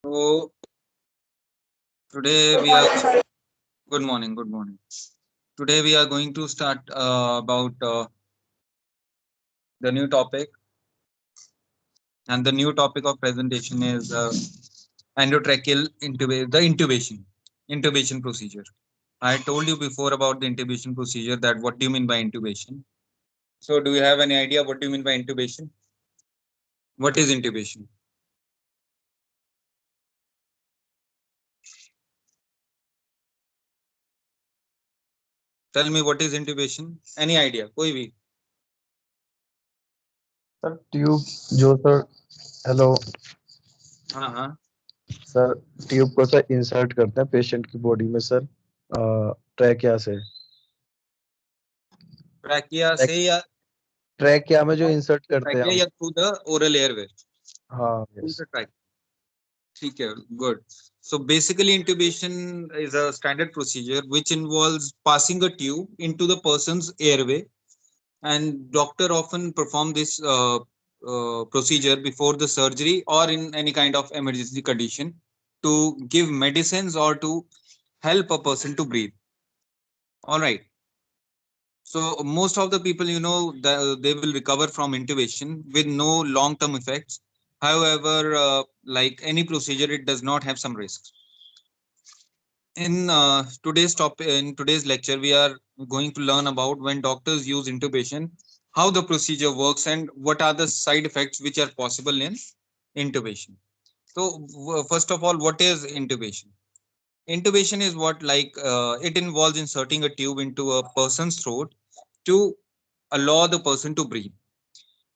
So today we are good morning. Good morning. Today we are going to start about the new topic, and the new topic of presentation is endotracheal the intubation procedure. I told you before about the intubation procedure. That what do you mean by intubation? So do you have any idea what do you mean by intubation? What is intubation? Tell me what is intubation? Any idea? कोई भी? Sir tube जो sir hello हाँ हाँ. Sir tube को sir insert करते हैं patient की body में सर ट्रैकिया से ट्रैकिया से या ट्रैकिया में जो इंसर्ट करते हैं ट्रैकिया हम या थ्रू द ओरल एयरवे? हाँ थ्रू यस द ट्रैक. ठीक है, good. So basically, intubation is a standard procedure which involves passing a tube into the person's airway, and doctor often perform this procedure before the surgery or in any kind of emergency condition to give medicines or to help a person to breathe. All right. So most of the people, they will recover from intubation with no long-term effects. However, like any procedure, it does not have some risks. In today's lecture, we are going to learn about when doctors use intubation, how the procedure works, and what are the side effects which are possible in intubation. So, first of all, what is intubation? Intubation is what it involves inserting a tube into a person's throat to allow the person to breathe.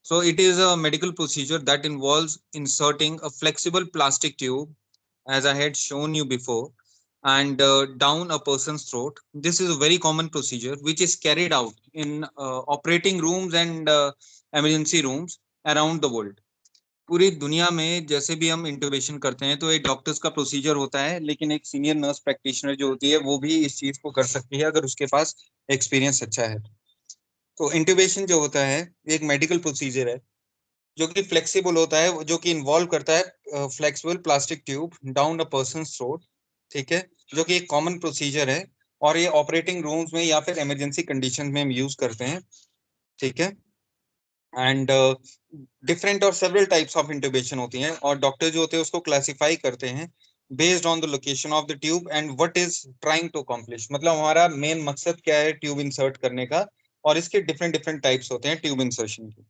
So it is a medical procedure that involves inserting a flexible plastic tube, as I had shown you before, and down a person's throat. This is a very common procedure which is carried out in operating rooms and emergency rooms around the world. पूरी दुनिया में जैसे भी हम इंटुबेशन करते हैं तो एक डॉक्टर्स का प्रोसीजर होता है, लेकिन एक सीनियर नर्स प्रैक्टिशनर जो होती है वो भी इस चीज को कर सकती है अगर उसके पास एक्सपीरियंस अच्छा है. तो इंटुबेशन जो होता है एक मेडिकल प्रोसीजर है जो कि फ्लेक्सिबल होता है, जो कि इन्वॉल्व करता है flexible plastic tube down a person throat. ठीक है, जो कि एक कॉमन प्रोसीजर है और ये ऑपरेटिंग रूम्स में या फिर इमरजेंसी कंडीशन में हम यूज करते हैं. ठीक है, एंड डिफरेंट और सेवरल टाइप्स ऑफ इंटुबेशन होती हैं और डॉक्टर जो होते हैं उसको क्लासिफाई करते हैं based on the location of the tube and what is trying to accomplish. मतलब हमारा मेन मकसद क्या है ट्यूब इंसर्ट करने का, और इसके डिफरेंट डिफरेंट टाइप्स होते हैं ट्यूब इंसर्शन के.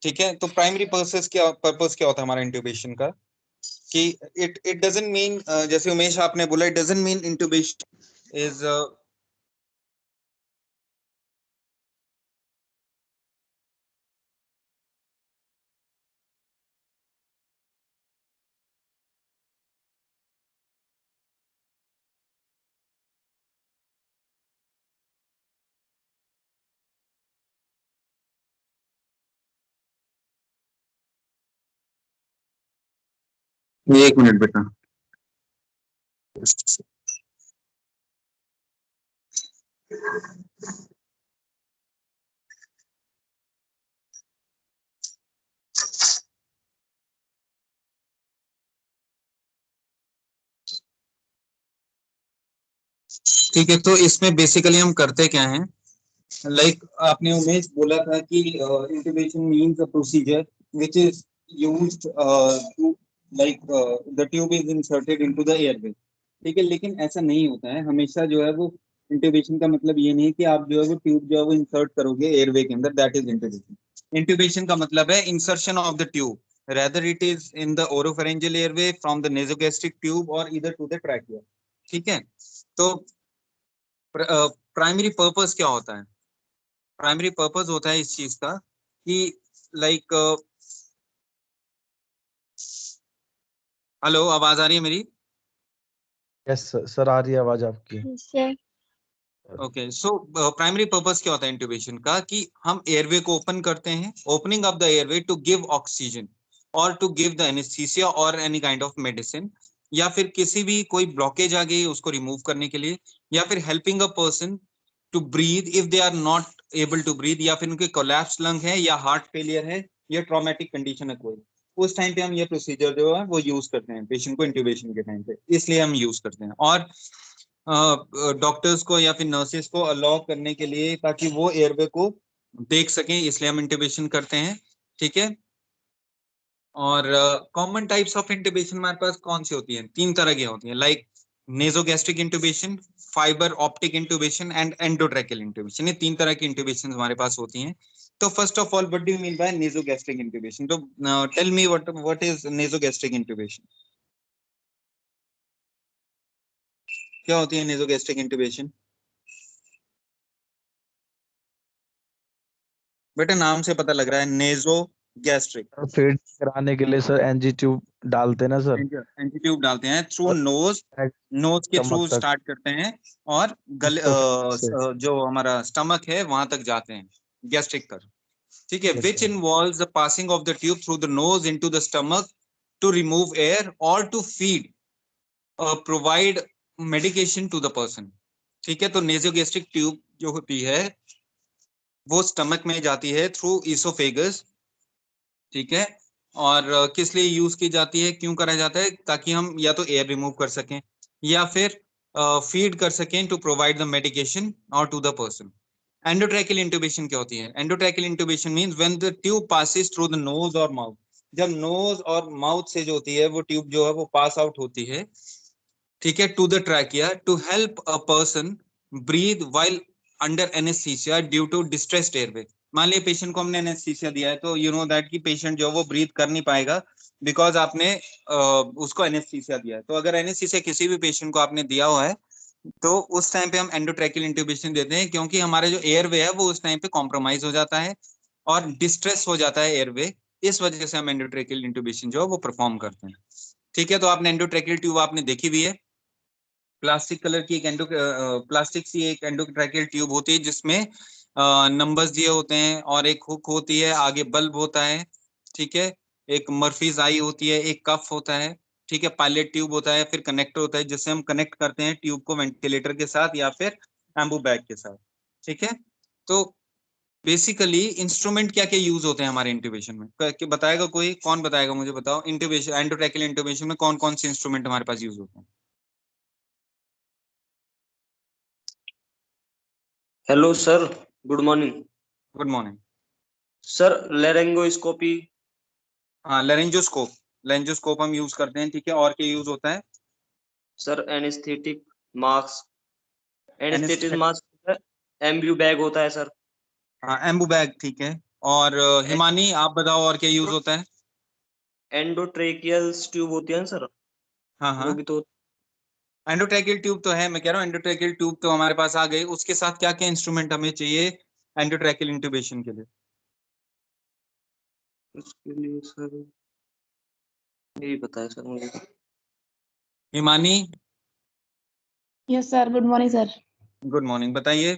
ठीक है, तो प्राइमरी पर्पस क्या होता है हमारा इंट्यूबेशन का कि इट डजंट मीन, जैसे उमेश आपने बोला, it doesn't mean intubation is एक मिनट बेटा. ठीक है, तो इसमें बेसिकली हम करते क्या हैं, आपने उमेश बोला था कि intubation means a procedure which is used to the tube is inserted into the airway. ठीक है, लेकिन ऐसा नहीं होता है हमेशा. जो है वो इंट्यूबेशन का मतलब ये नहीं है कि आप जो है वो ट्यूब जो है वो इंसर्ट करोगे एयरवे के अंदर, दैट इज इंट्यूबेशन. इंट्यूबेशन का मतलब है insertion of the tube, rather it is in the oropharyngeal airway from the nasogastric tube or either to the trachea. ठीक है, तो प्राइमरी पर्पस क्या होता है? प्राइमरी पर्पस होता है इस चीज का कि लाइक हेलो, आवाज आ रही है मेरी? यस सर आ रही है आवाज आपकी. ओके, सो प्राइमरी पर्पस क्या होता है इंट्यूबेशन का कि हम एयरवे को ओपन करते हैं, opening of the airway to give oxygen और टू गिव द एनेस्थीसिया और एनी काइंड ऑफ मेडिसिन, या फिर किसी भी कोई ब्लॉकेज आ गई उसको रिमूव करने के लिए, या फिर helping a person to breathe if they are not able to breathe, या फिर उनके कोलैप्स लंग है या हार्ट फेलियर है या ट्रॉमेटिक कंडीशन है कोई. उस टाइम पे हम ये प्रोसीजर जो है वो यूज करते हैं पेशेंट को इंट्यूबेशन के टाइम पे, इसलिए हम यूज करते हैं। और डॉक्टर्स को या फिर नर्सेस को अलाउ करने के लिए, ताकि वो एयरवे को देख सकें, इसलिए हम इंट्यूबेशन करते हैं। ठीक है। और कॉमन टाइप्स ऑफ इंट्यूबेशन हमारे पास कौन सी होती हैं? 3 तरह की होती हैं, like nasogastric intubation, fibre optic intubation and endotracheal intubation. ये 3 तरह की इंट्यूबेशन हमारे पास होती हैं। तो first of all, what do you mean by nasogastric intubation? तो tell me what is nasogastric intubation? क्या होती है नेजोगैस्ट्रिक इंट्यूबेशन? बेटा नाम से पता लग रहा है, नेजो गैस्ट्रिक। फीड कराने के लिए सर एनजी ट्यूब डालते हैं ना सर, एंटी ट्यूब डालते हैं थ्रू और नोज, नोज के स्टमक थ्रू तक, स्टार्ट करते हैं और गले इसोफेगस से। जो हमारा स्टमक है वहां तक जाते हैं, गैस्ट्रिक कर। ठीक है, yes which sir. Involves the passing of the tube through the nose into the stomach to remove air और to feed provide medication to the person. ठीक है, तो नेजोगैस्ट्रिक ट्यूब जो होती है वो स्टमक में जाती है थ्रू इसोफेगस। ठीक है। और किस लिए यूज की जाती है, क्यों करा जाता है? ताकि हम या तो एयर रिमूव कर सकें या फिर फीड कर सकें टू प्रोवाइड द मेडिकेशन और to the person. Endotracheal intubation क्या होती है? Endotracheal intubation means when the tube passes through the nose और माउथ। जब नोज और माउथ से जो होती है वो ट्यूब जो है वो पास आउट होती है, ठीक है, to the trachea to help a person breathe while under anaesthesia due to distressed airway. मान लिया पेशेंट को हमने एनेस्थीसिया दिया है, तो यू नो दैट कि पेशेंट जो वो ब्रीथ कर नहीं पाएगा बिकॉज आपने उसको एनेस्थीसिया दिया है। तो अगर एनेस्थीसिया किसी भी पेशेंट को आपने दिया हुआ है तो उस टाइम पे हम एंडोट्रैकियल इंट्यूबेशन देते हैं, क्योंकि हमारा जो एयरवे है वो उस टाइम पे कॉम्प्रोमाइज हो जाता है और डिस्ट्रेस हो जाता है एयरवे। इस वजह से हम एंडोट्रैकियल इंट्यूबेशन जो है वो परफॉर्म करते हैं। ठीक है, तो आपने एंडोट्रैकियल ट्यूब आपने देखी भी है, प्लास्टिक कलर की एक प्लास्टिक सी एक एंडोट्रैकियल ट्यूब होती है जिसमें नंबर्स दिए होते हैं और एक हुक होती है, आगे बल्ब होता है। ठीक है, एक मर्फीज आई होती है, एक कफ होता है। ठीक है, पायलट ट्यूब होता है, फिर कनेक्टर होता है जिससे हम कनेक्ट करते हैं ट्यूब को वेंटिलेटर के साथ या फिर एम्बू बैग के साथ। ठीक है, तो बेसिकली इंस्ट्रूमेंट क्या क्या यूज होते हैं हमारे इंट्यूबेशन में? बताएगा कोई? कौन बताएगा? मुझे बताओ, इंट्यूबेशन एंडोट्रैकियल इंट्यूबेशन में कौन कौन से इंस्ट्रूमेंट हमारे पास यूज होते हैं? Hello sir, good morning. Good morning. Sir laryngoscopy. हाँ, लेरेंजोस्कोप, लेरेंजोस्कोप हम यूज करते हैं। ठीक है, और क्या यूज होता है? Sir anaesthetic mask, anaesthetic anaesthet mask, Ambu bag होता है सर। हाँ, एम्बू बैग। ठीक है, और हिमानी आप बताओ और क्या यूज होता है? एंडोट्रेकियल ट्यूब होती है ना सर, हाँ वो हाँ, भी तो। एंडोट्रैकियल ट्यूब तो है, मैं कह रहा हूँ एंडोट्रैकियल ट्यूब तो हमारे पास आ गई, उसके साथ क्या क्या इंस्ट्रूमेंट हमें चाहिए एंडोट्रैकियल इंट्यूबेशन के लिए? उसके लिए सर यही पता है सर मुझे। Himani, yes sir, good morning sir. Good morning. बताइए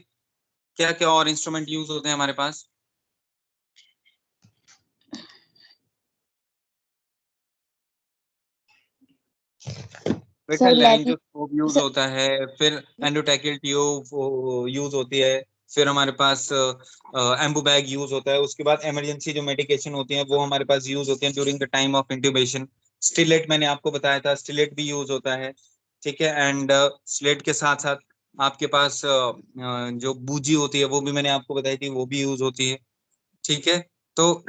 क्या क्या और इंस्ट्रूमेंट यूज होते हैं हमारे पास? बेटा सर लेरेंजोस्कोप यूज सर होता है, फिर एंडोट्रैकियल ट्यूब यूज होती है, फिर हमारे पास एम्बू बैग यूज होता है। उसके बाद इमरजेंसी जो मेडिकेशन होती है वो हमारे पास यूज होती है during the time of intubation. Stellate मैंने आपको बताया था, स्टिलेट भी यूज होता है। ठीक है, एंड स्टिलेट के साथ साथ आपके पास जो बूजी होती है वो भी मैंने आपको बताई थी, वो भी यूज होती है। ठीक है, तो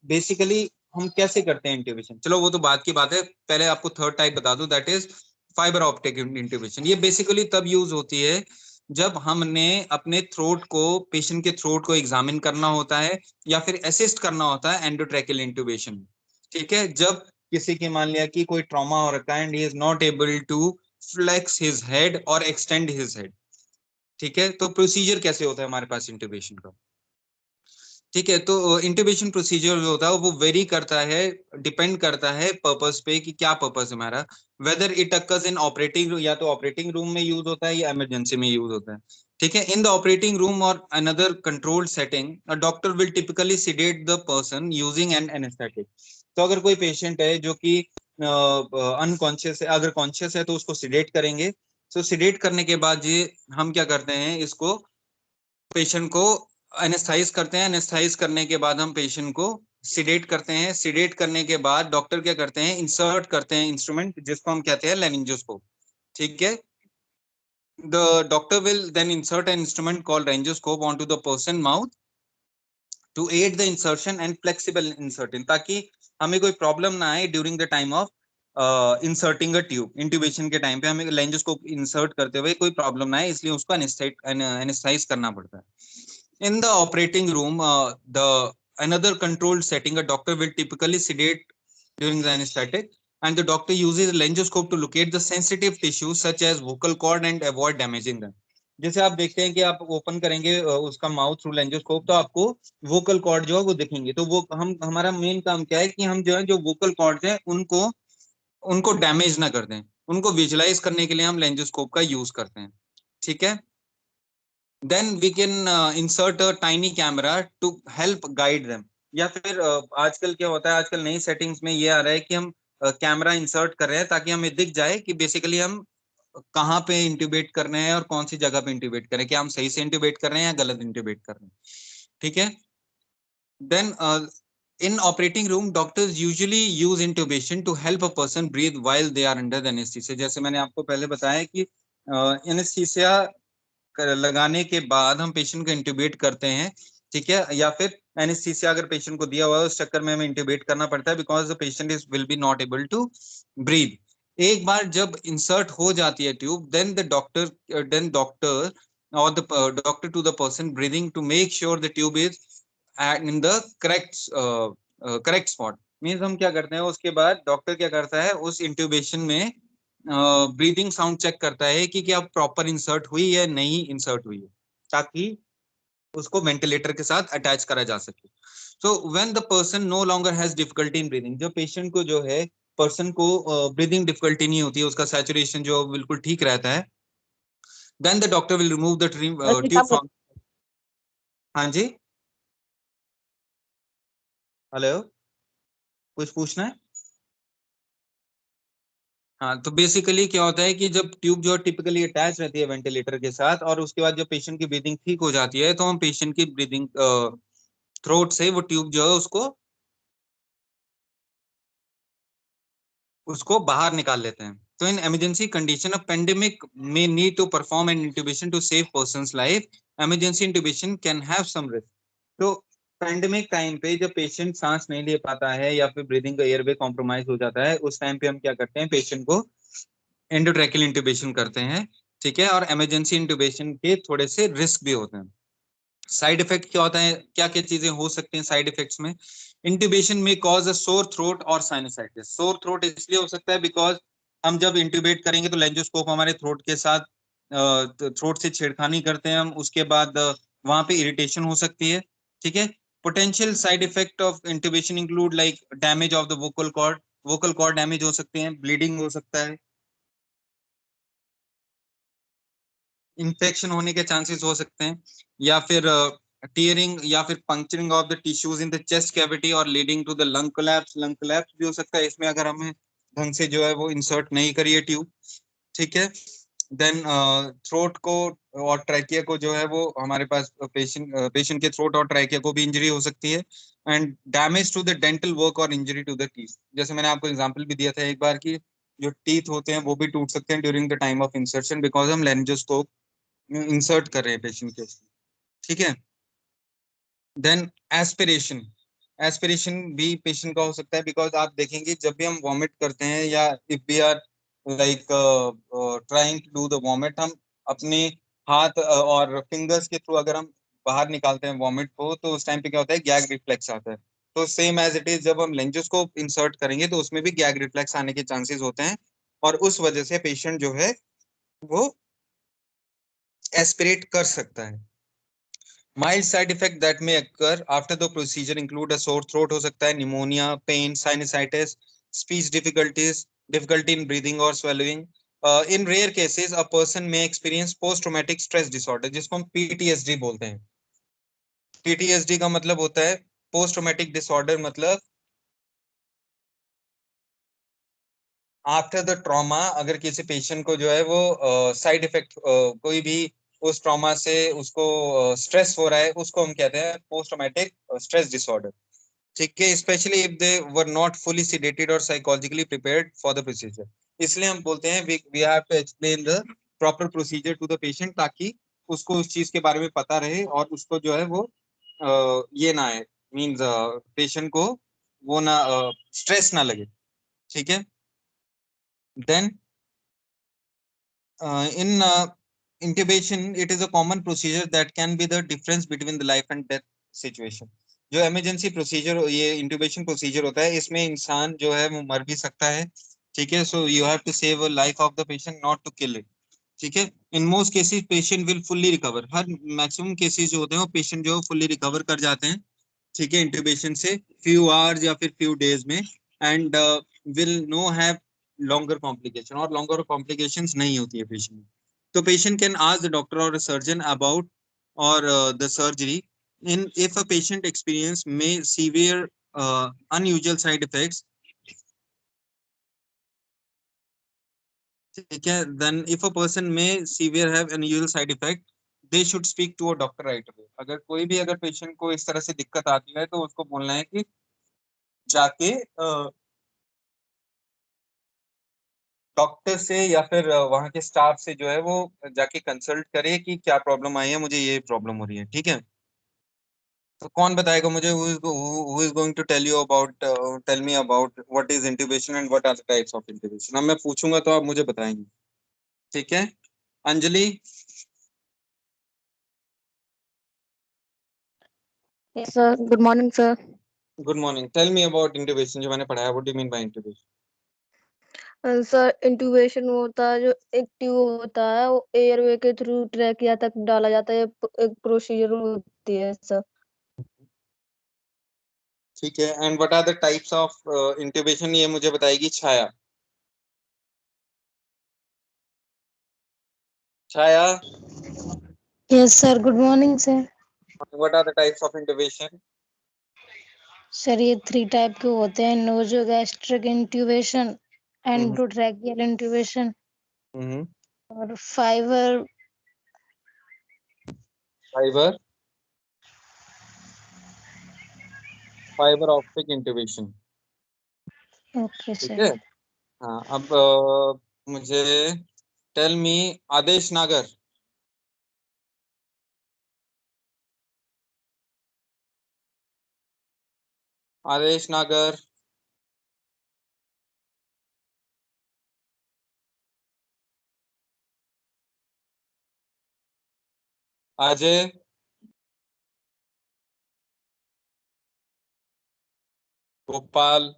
बेसिकली हम कैसे करते हैं इंट्यूबेशन, चलो वो तो बात की बात है। पहले आपको थर्ड टाइप बता दूं, that is fibre optic intubation. ये बेसिकली तब यूज होती है जब हमने अपने थ्रोट को, पेशेंट के थ्रोट को एग्जामिन करना होता है या फिर असिस्ट करना होता है एंडोट्रैकियल इंट्यूबेशन। ठीक है, जब किसी की मान लिया कि कोई ट्रॉमा हो रखा है and he is not able to flex his head और एक्सटेंड हिज हेड। ठीक है, तो प्रोसीजर कैसे होता है हमारे पास इंट्यूबेशन का? ठीक है, तो इंट्यूबेशन प्रोसीजर जो होता है वो वेरी करता है, डिपेंड करता है पर्पस पे कि क्या पर्पस है हमारा। Whether it occurs in operating, या तो ऑपरेटिंग रूम में यूज होता है या इमरजेंसी में यूज होता है। ठीक है, इन द ऑपरेटिंग रूम और another controlled setting a doctor will typically sedate the person using an anaesthetic. तो अगर कोई पेशेंट है जो कि अनकॉन्शियस है, अगर कॉन्शियस है तो उसको सिडेट करेंगे। तो सिडेट करने के बाद ये हम क्या करते हैं, इसको पेशेंट को एनेस्थाइज करते हैं। एनेस्थाइज करने के बाद हम पेशेंट को सिडेट करते हैं। सिडेट करने के बाद डॉक्टर क्या करते हैं, इंसर्ट करते हैं इंस्ट्रूमेंट जिसको हम कहते हैं लेरिंजोस्कोप। ठीक है, the doctor will then insert an instrument called laryngoscope onto the person mouth to aid the insertion and flexible insertion, ताकि हमें कोई प्रॉब्लम ना आए during the time of inserting a tube. Intubation के टाइम पे हमें लेरिंजोस्कोप इंसर्ट करते हुए कोई प्रॉब्लम ना आए, इसलिए उसको एनेस्थेटाइज करना पड़ता है। In the operating room, the another controlled setting, a doctor will typically sedate during the anesthetic, and the doctor uses a laryngoscope to locate the sensitive tissues such as vocal cord and avoid damaging them. जैसे आप देखते हैं कि आप open करेंगे उसका mouth through लेंजोस्कोप, तो आपको वोकल कॉर्ड जो है वो दिखेंगे। तो वो हम हमारा मेन काम क्या है कि हम जो है जो वोकल कॉर्ड्स हैं उनको उनको डैमेज ना कर दें। उनको विजुलाइज करने के लिए हम लेंजोस्कोप का यूज करते हैं। ठीक है, then we can insert a tiny camera to help guide them. या फिर आजकल क्या होता है, आजकल नई सेटिंग्स में ये आ रहा है कि हम कैमरा इंसर्ट कर रहे हैं ताकि हमें दिख जाए कि बेसिकली हम कहाँ पे इंट्यूबेट कर रहे हैं और कौन सी जगह पे इंट्यूबेट कर रहे हैं, क्या हम सही से इंट्यूबेट कर रहे हैं या गलत इंट्यूबेट कर रहे हैं। ठीक है, then in operating room doctors usually use intubation to help a person breathe while they are under the anesthesia। जैसे मैंने आपको पहले बताया कि एनेस्थीसिया लगाने के बाद हम पेशेंट को इंट्यूबेट करते हैं। ठीक है, या फिर एनेस्थीसिया अगर पेशेंट को दिया हुआ है उस चक्कर में हमें इंट्यूबेट करना पड़ता है because the patient is will be not able to breathe. एक बार जब इंसर्ट हो जाती है tube, then doctor or the doctor to the person breathing to make sure the tube is in the correct spot। Means हम क्या करते हैं, उसके बाद डॉक्टर क्या करता है उस इंट्यूबेशन में ब्रीदिंग साउंड चेक करता है कि क्या प्रॉपर इंसर्ट हुई है नहीं इंसर्ट हुई है, ताकि उसको वेंटिलेटर के साथ अटैच करा जा सके। So when the person no longer has difficulty in breathing, जब पेशेंट को जो है पर्सन को ब्रीदिंग डिफिकल्टी नहीं होती है, उसका सैचुरेशन जो बिल्कुल ठीक रहता है, then the doctor will remove the tube from. हाँ जी, हेलो, कुछ पूछना है? हाँ, तो बेसिकली क्या होता है कि जब ट्यूब जो टिपिकली अटैच रहती है वेंटिलेटर के साथ और उसके बाद जब पेशेंट की ब्रीदिंग ठीक हो जाती है, तो हम पेशेंट की ब्रीदिंग थ्रोट से वो ट्यूब जो है उसको बाहर निकाल लेते हैं। तो in emergency condition of pandemic में need to perform an intubation to save person's life. Emergency intubation can have some risk. तो पेंडेमिक टाइम पे जब पेशेंट सांस नहीं ले पाता है या फिर ब्रीदिंग का एयरवे कॉम्प्रोमाइज हो जाता है, उस टाइम पे हम क्या करते हैं, पेशेंट को एंडोट्रैकियल इंट्यूबेशन करते हैं। ठीक है, और इमरजेंसी इंट्यूबेशन के थोड़े से रिस्क भी होते हैं। साइड इफेक्ट क्या होता है, क्या क्या चीजें हो सकती हैं साइड इफेक्ट्स में? इंट्यूबेशन में कॉज अ सोर थ्रोट और साइनसाइटिस। सोर थ्रोट इसलिए हो सकता है बिकॉज हम जब इंट्यूबेट करेंगे तो लेंजोस्कोप हमारे थ्रोट के साथ थ्रोट से छेड़खानी करते हैं हम, उसके बाद वहां पे इरिटेशन हो सकती है। ठीक है, potential side effect of intubation include like damage of the vocal cord damage हो सकते हैं, ब्लीडिंग हो सकता है, इन्फेक्शन होने के चांसेस हो सकते हैं, या फिर टीयरिंग या फिर puncturing of the tissues in the chest cavity और leading to the lung collapse. Lung collapse भी हो सकता है इसमें अगर हमें ढंग से जो है वो इंसर्ट नहीं करिए ट्यूब। ठीक है, देन थ्रोट को और ट्रैकिया को जो है वो हमारे पास पेशेंट के थ्रोट और ट्रैकिया को भी इंजरी हो सकती है। And damage to the dental work और इंजरी टू द टीथ। जैसे मैंने आपको एग्जांपल भी दिया था एक बार की जो टीथ होते हैं वो भी टूट सकते हैं during the time of insertion because हम लेंजोस्कोप इंसर्ट कर रहे हैं पेशेंट के उसमें। ठीक है, देन एस्पिरेशन। एस्पिरेशन भी पेशेंट का हो सकता है बिकॉज आप देखेंगे जब भी हम वॉमिट करते हैं या if we are like trying to do the vomit, हम अपने हाथ और फिंगर्स के थ्रू अगर हम बाहर निकालते हैं वॉमिट को, तो उस टाइम पे क्या होता है, गैग रिफ्लेक्स आता है। तो सेम एज इट इज जब हम लेंजोस्कोप इंसर्ट करेंगे तो उसमें भी गैग रिफ्लेक्स आने के चांसेस होते हैं और उस वजह से पेशेंट जो है वो एस्पिरेट कर सकता है। Mild side effect that may occur after the procedure include a sore throat हो सकता है, pneumonia, pain, sinusitis, speech difficulties, difficulty in breathing और swallowing. In rare cases a person may experience post traumatic stress disorder, जिसको हम PTSD बोलते हैं। PTSD का मतलब होता है पोस्ट ट्रॉमेटिक डिसऑर्डर, मतलब आफ्टर द ट्रॉमा अगर किसी पेशेंट को जो है वो साइड इफेक्ट कोई भी उस ट्रॉमा से उसको स्ट्रेस हो रहा है, उसको हम कहते हैं पोस्ट ट्रॉमेटिक स्ट्रेस डिसऑर्डर। ठीक है, specially if they were not fully sedated और psychologically prepared for the procedure. इसलिए हम बोलते हैं we have to explain the proper procedure to the patient, ताकि उसको उस चीज के बारे में पता रहे और उसको जो है वो ये ना है, मींस पेशेंट को वो ना स्ट्रेस ना लगे। ठीक है, then in intubation it is a common procedure that can be the difference between the life and death situation। जो इमरजेंसी प्रोसीजर ये इंट्यूबेशन प्रोसीजर होता है, इसमें इंसान जो है वो मर भी सकता है। ठीक है, so you have to save a life of the patient, not to kill it. ठीक है, in most cases patient will fully recover. हर मैक्सिमम केसेस जो होते हैं वो पेशेंट जो है फुल्ली रिकवर कर जाते हैं। ठीक है, इंट्यूबेशन से फ्यू आवर्स या फिर फ्यू डेज में, and will know have longer complication, और लॉन्गर कॉम्प्लिकेशंस नहीं होती है पेशेंट में। तो patient can ask the doctor और सर्जन अबाउट और the surgery in if a patient experience may severe unusual side effects। ठीक है, then if a person may severe have unusual side effect they should speak to a doctor right away। अगर कोई भी अगर patient को इस तरह से दिक्कत आती है तो उसको बोलना है कि जाके डॉक्टर से या फिर वहाँ के स्टाफ से जो है वो जाके कंसल्ट करे कि क्या प्रॉब्लम आई है, मुझे ये प्रॉब्लम हो रही है। ठीक है, तो कौन बताएगा मुझे, who is going to tell you about tell me about what is intubation and what are the types of intubation। अब मैं पूछूंगा तो आप मुझे बताएंगे। ठीक है, अंजलि। Yes, sir. Good morning, sir. Good morning, tell me about intubation जो मैंने पढ़ाया, what do you mean by intubation. Sir intubation होता है जो एक ट्यूब होता है वो एयरवे के थ्रू ट्रैकिया तक डाला जाता है, एक प्रोसीजर होती है सर। ठीक है, and what are the types of intubation, ये मुझे बताएगी Chhaya. Chhaya, Yes, sir. Good morning, sir. What are the types of intubation. Sir ये 3 टाइप के होते हैं, नोजोगैस्ट्रिक इंट्यूबेशन, एंडोट्रैकियल इंट्यूबेशन और fibre fibre fibre optic intubation. Okay ठीक सर। है, हाँ अब मुझे टेल मी आदेश नागर। आदेश नागर, अजय, गोपाल,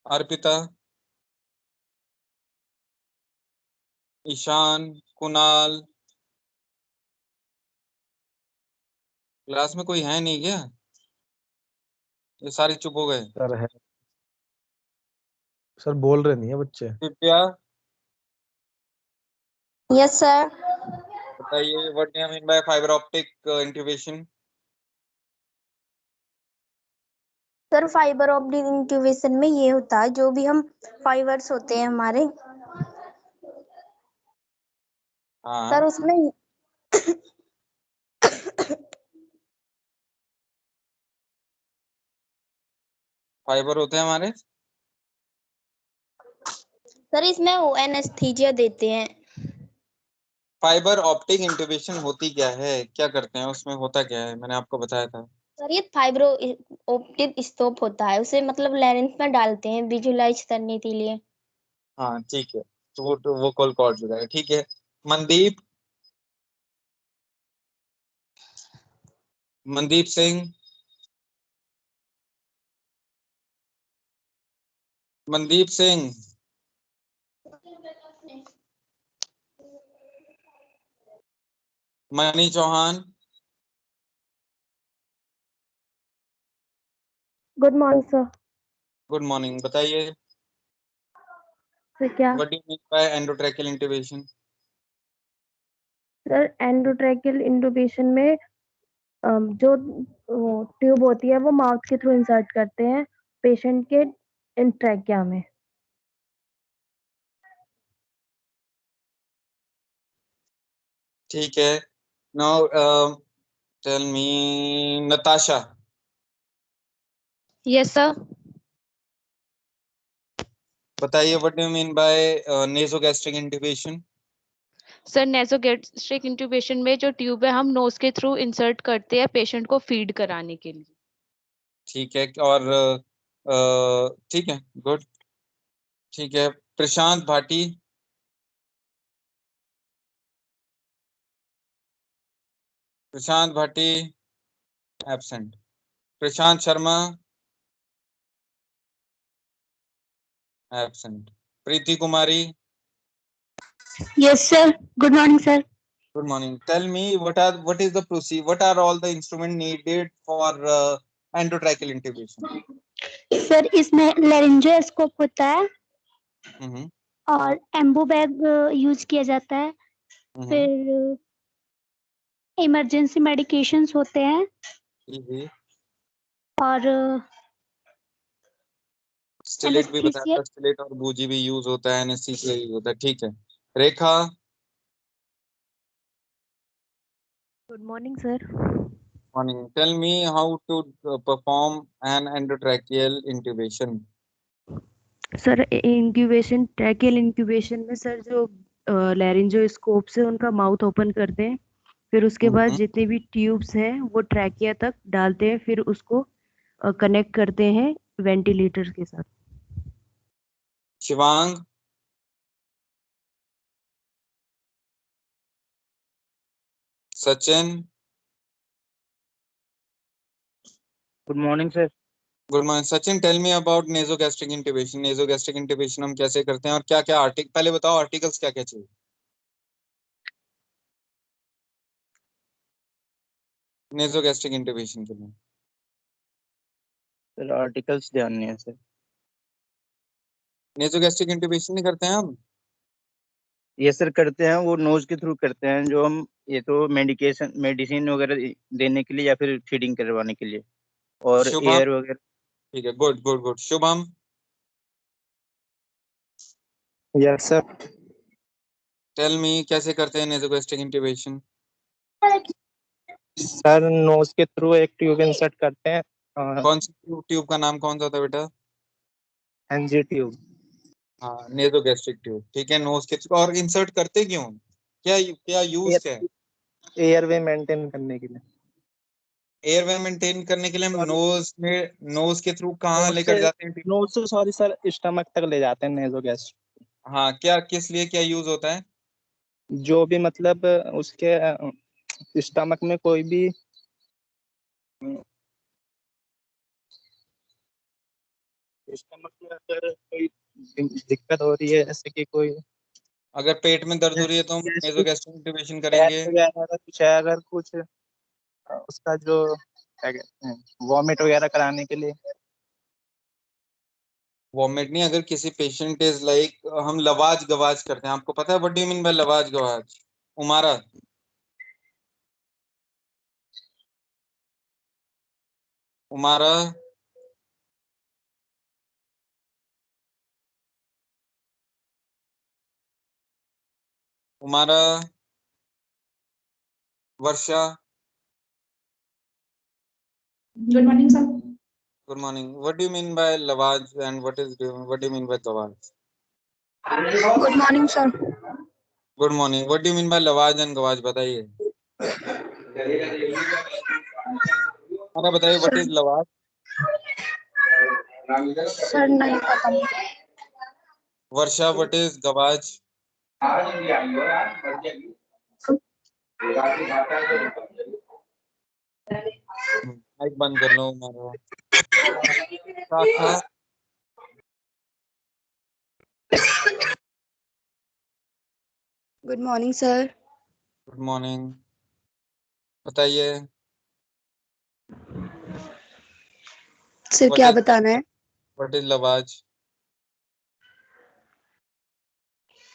अर्पिता, ईशान, कुणाल। क्लास में कोई है नहीं क्या, ये सारे चुप हो गए। सर है, सर बोल रहे नहीं है बच्चे। Divya, Yes, sir. बताइए what do you mean bye fibre optic intubation. Sir fibre optic intubation में ये होता है, जो भी हम फाइबर्स होते हैं हमारे हाँ, सर उसमें फाइबर होते हैं हमारे। सर इसमें वो एनेस्थीजिया देते हैं। फाइबर ऑप्टिक इंट्यूबेशन होती क्या है, क्या करते हैं उसमें, होता क्या है, मैंने आपको बताया था। सर ये फाइब्रो ऑप्टिक स्कोप होता है, उसे मतलब लेंस में डालते हैं विजुलाइज करने के लिए। हाँ ठीक है, तो वो कॉल कॉर्ड हो जाएगा। ठीक है, Mandeep, Mandeep Singh, Mandeep Singh, Mani Chauhan. Good morning sir. Good morning, बताइए सर क्या? What do you mean by endotracheal intubation. Sir endotracheal intubation में जो ट्यूब होती है वो माउथ के थ्रू इंसर्ट करते हैं पेशेंट के ट्रैकिया में। ठीक है, now Tell me, Natasha. Yes, sir. बताइए, what do you mean by nasogastric intubation? Sir nasogastric intubation में जो ट्यूब है हम नोज के थ्रू इंसर्ट करते हैं पेशेंट को फीड कराने के लिए। ठीक है, और ठीक है, गुड। ठीक है, प्रशांत भाटी। प्रशांत Bhati absent. Prashant Sharma absent. Preeti Kumari. Yes, sir. Good morning, sir. Good morning. Tell me, what is the procedure? What are all the instruments needed for endotracheal intubation? Sir, इसमें लेरिंजोस्कोप होता है हम्म और एम्बो बैग यूज किया जाता है। फिर emergency medications होते हैं जी। और स्टिलेट भी बताया Anesthesia. था, स्टिलेट और बूजी भी यूज होता है, एनेस्थीसिया यूज होता है। ठीक है, रेखा। Good morning, sir. Morning. Tell me how to perform an endotracheal intubation. Sir incubation tracheal incubation में सर जो लैरिंजोस्कोप से उनका माउथ ओपन करते हैं, फिर उसके बाद जितने भी ट्यूब्स हैं वो ट्रैकिया तक डालते हैं, फिर उसको कनेक्ट करते हैं वेंटिलेटर के साथ। Shivang. Sachin. Good morning sir. Good morning Sachin. Tell me about nasogastric intubation. Nasogastric intubation हम कैसे करते हैं और क्या क्या आर्टिकल, पहले बताओ आर्टिकल्स क्या क्या चाहिए। नेसोगैस्ट्रिक इंट्यूबेशन के लिए सर आर्टिकल्स ध्यान नहीं है सर। नेसोगैस्ट्रिक इंट्यूबेशन नहीं करते हैं हम। ये सर करते हैं, वो नोज के थ्रू करते हैं, जो हम ये तो मेडिसिन वगैरह देने के लिए या फिर फीडिंग करवाने के लिए, और शुभम। एयर वगैरह। ठीक है, good good good. Shubham. Yes sir. Tell me कैसे करते हैं नेसोगैस्ट्रिक इंट्यूबेशन। सर नोज के थ्रू एक ट्यूब इंसर्ट करते हैं, कौन सी ट्यूब का नाम कौन सा था बेटा। NG tube. हाँ, नेसोगैस्ट्रिक ट्यूब। ठीक है, नोज के थ्रू। और इंसर्ट करते क्यों, क्या क्या यूज क्या है। एयरवे मेंटेन करने के लिए। एयरवे मेंटेन करने के लिए हम नोज के थ्रू कहाँ लेकर जाते हैं। नोज से सॉरी सर, स्टमक तक ले जाते हैं नेजोगैस। हाँ, क्या किस लिए क्या यूज होता है। जो भी मतलब उसके स्टमक में कोई भी स्टमक में अगर कोई दिक्कत हो रही है, जैसे कि कोई अगर पेट में दर्द हो रही है तो हम गैस नेसोगैस्ट्रिक इंट्यूबेशन करेंगे। वगैरह अगर कुछ है, अगर कुछ उसका जो क्या कहते हैं, वॉमिट वगैरह कराने के लिए। वॉमिट नहीं, अगर किसी पेशेंट इज लाइक, हम लवाज गवाज करते हैं। आपको पता है what do you mean by lavage gavage. Umara. Umara. Umara. Varsha. Good morning, sir. Good morning. What do you mean by lavage and what do you mean by gavage. Good morning, sir. Good morning. What do you mean by lavage and gavage, बताइए। अरे बताइए, what is लवाज। Sir नहीं पता मुझे। वर्षा, what is गवाज। Mic बंद कर लो उमारा। शाखा। Good morning sir. Good morning, बताइए। सर क्या बताना है। What is लवाज।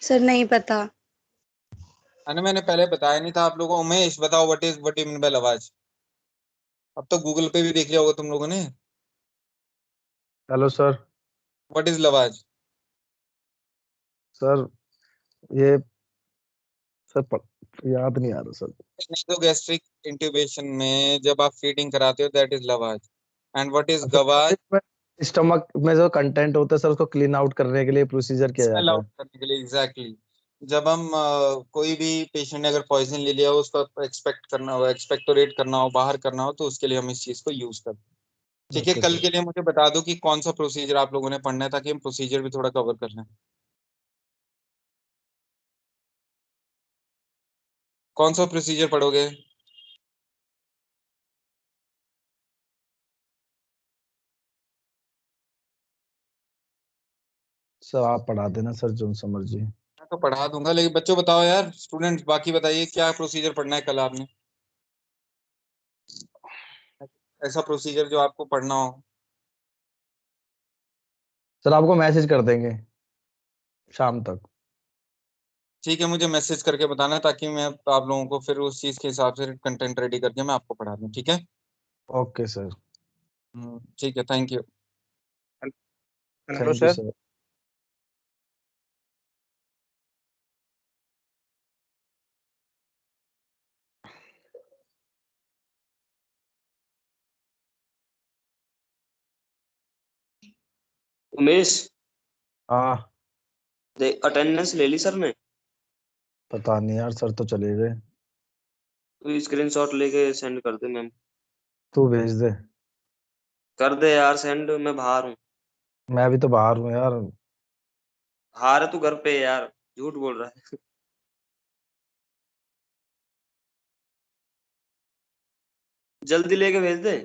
सर नहीं पता। अरे मैंने पहले बताया नहीं था आप लोगों को। उमेश बताओ, व्हाट यू मीन बाय लवाज। अब तो गूगल पे भी देख लिया होगा तुम लोगों ने। Hello sir. What is लवाज। Sir ये सर याद नहीं आ रहा सर। नासोगैस्ट्रिक इंट्यूबेशन में जब आप फीडिंग कराते हो that is लवाज, and what is अच्छा, गवाज? स्टमक में जो कंटेंट होता है सर उसको क्लीन आउट करने के लिए प्रोसीजर किया स्मेल जाता आउट करने के लिए, एग्जैक्टली। जब हम कोई भी पेशेंट ने अगर पॉइजन ले लिया हो, उसको एक्सपेक्टोरेट करना हो, बाहर करना हो, तो उसके लिए हम इस चीज को यूज करते हैं। है। ठीक है, ओके कल सर। के लिए मुझे बता दो कि कौन सा प्रोसीजर आप लोगों ने पढ़ना है, ताकि हम प्रोसीजर भी थोड़ा कवर कर लें। कौन सा प्रोसीजर पढ़ोगे? सर आप पढ़ा देना सर, जो समझ जी। मैं तो पढ़ा दूंगा, लेकिन बच्चों बताओ यार, स्टूडेंट्स बाकी बताइए क्या प्रोसीजर पढ़ना है कल आपने, ऐसा प्रोसीजर जो आपको पढ़ना हो। सर आपको मैसेज कर देंगे शाम तक। ठीक है, मुझे मैसेज करके बताना, ताकि मैं आप लोगों को फिर उस चीज के हिसाब से कंटेंट रेडी करके मैं आपको पढ़ा दूं। ठीक है। Okay sir. ठीक है, thank you. Hello thank you sir. Sir. Umesh, हाँ देख अटेंडेंस ले ली सर ने। पता नहीं यार, सर तो चले गए। तू स्क्रीनशॉट लेके सेंड कर दे मैम। तू भेज दे। कर दे यार सेंड, मैं बाहर हूँ। मैं भी तो बाहर हूँ यार। बाहर है तू, घर पे है यार, झूठ बोल रहा है। जल्दी लेके भेज दे।